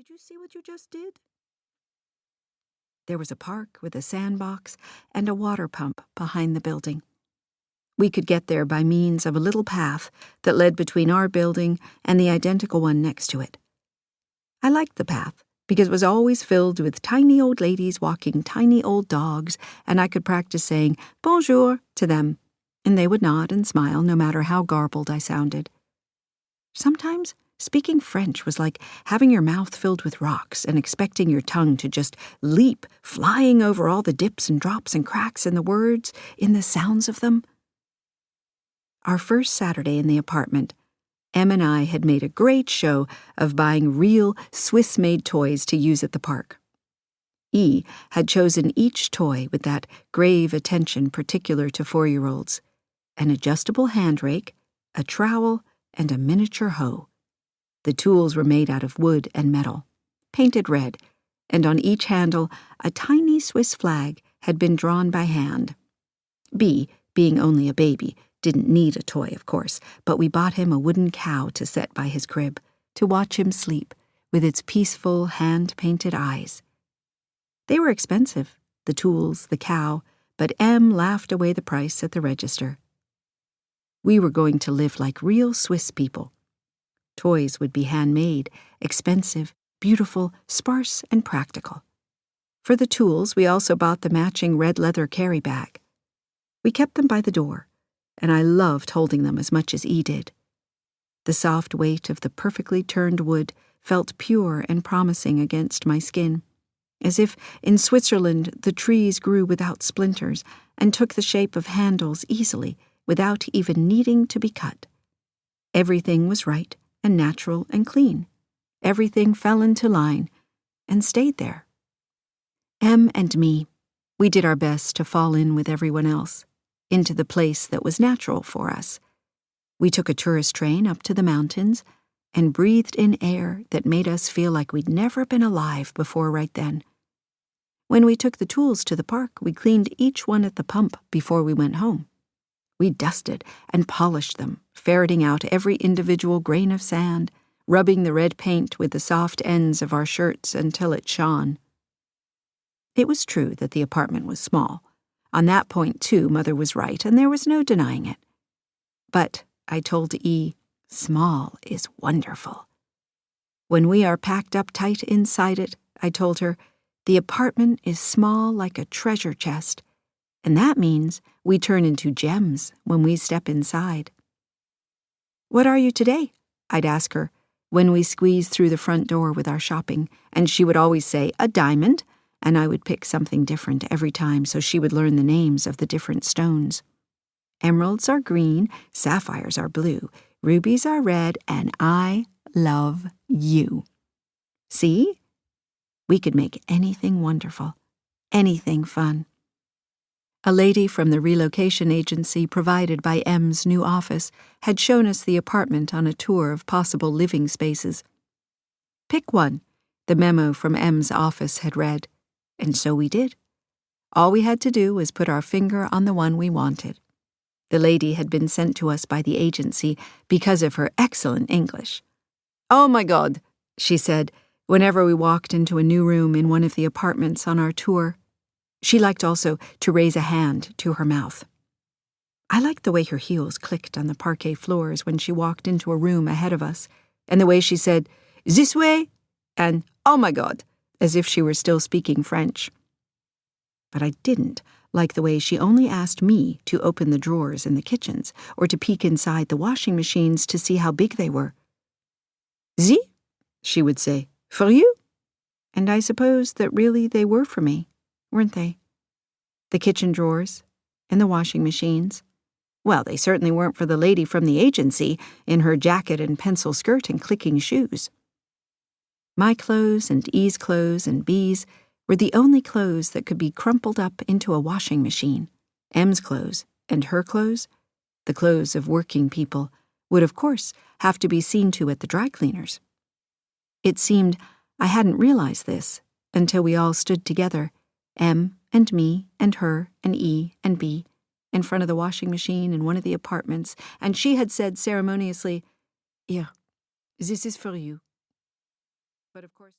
Did you see what you just did? There was a park with a sandbox and a water pump behind the building. We could get there by means of a little path that led between our building and the identical one next to it. I liked the path because it was always filled with tiny old ladies walking tiny old dogs, and I could practice saying bonjour to them, and they would nod and smile no matter how garbled I sounded. Sometimes speaking French was like having your mouth filled with rocks and expecting your tongue to just leap, flying over all the dips and drops and cracks in the words, in the sounds of them. Our first Saturday in the apartment, Em and I had made a great show of buying real Swiss-made toys to use at the park. E had chosen each toy with that grave attention particular to 4-year-olds, an adjustable hand rake, a trowel, and a miniature hoe. The tools were made out of wood and metal, painted red, and on each handle a tiny Swiss flag had been drawn by hand. B, being only a baby, didn't need a toy, of course, but we bought him a wooden cow to set by his crib, to watch him sleep, with its peaceful, hand-painted eyes. They were expensive, the tools, the cow, but Em laughed away the price at the register. We were going to live like real Swiss people. Toys would be handmade, expensive, beautiful, sparse, and practical. For the tools, we also bought the matching red leather carry bag. We kept them by the door, and I loved holding them as much as E did. The soft weight of the perfectly turned wood felt pure and promising against my skin, as if in Switzerland the trees grew without splinters and took the shape of handles easily, without even needing to be cut. Everything was right and natural and clean. Everything fell into line and stayed there. Em and me, we did our best to fall in with everyone else, into the place that was natural for us. We took a tourist train up to the mountains and breathed in air that made us feel like we'd never been alive before right then. When we took the tools to the park, we cleaned each one at the pump before we went home. We dusted and polished them, ferreting out every individual grain of sand, rubbing the red paint with the soft ends of our shirts until it shone. It was true that the apartment was small. On that point, too, Mother was right, and there was no denying it. But, I told E, small is wonderful. When we are packed up tight inside it, I told her, the apartment is small like a treasure chest, and that means we turn into gems when we step inside. What are you today? I'd ask her, when we squeezed through the front door with our shopping, and she would always say, a diamond, and I would pick something different every time so she would learn the names of the different stones. Emeralds are green, sapphires are blue, rubies are red, and I love you. See? We could make anything wonderful, anything fun. A lady from the relocation agency provided by Em's new office had shown us the apartment on a tour of possible living spaces. Pick one, the memo from Em's office had read, and so we did. All we had to do was put our finger on the one we wanted. The lady had been sent to us by the agency because of her excellent English. Oh my God, she said, whenever we walked into a new room in one of the apartments on our tour. She liked also to raise a hand to her mouth. I liked the way her heels clicked on the parquet floors when she walked into a room ahead of us, and the way she said, "This way," and "Oh my God," as if she were still speaking French. But I didn't like the way she only asked me to open the drawers in the kitchens or to peek inside the washing machines to see how big they were. "Sie," she would say, "for you?" And I suppose that really they were for me, weren't they? The kitchen drawers and the washing machines. Well, they certainly weren't for the lady from the agency in her jacket and pencil skirt and clicking shoes. My clothes and E's clothes and B's were the only clothes that could be crumpled up into a washing machine. Em's clothes and her clothes, the clothes of working people, would of course have to be seen to at the dry cleaners. It seemed I hadn't realized this until we all stood together, Em and me and her and E and B, in front of the washing machine in one of the apartments, and she had said ceremoniously, "Here, this is for you." But of course...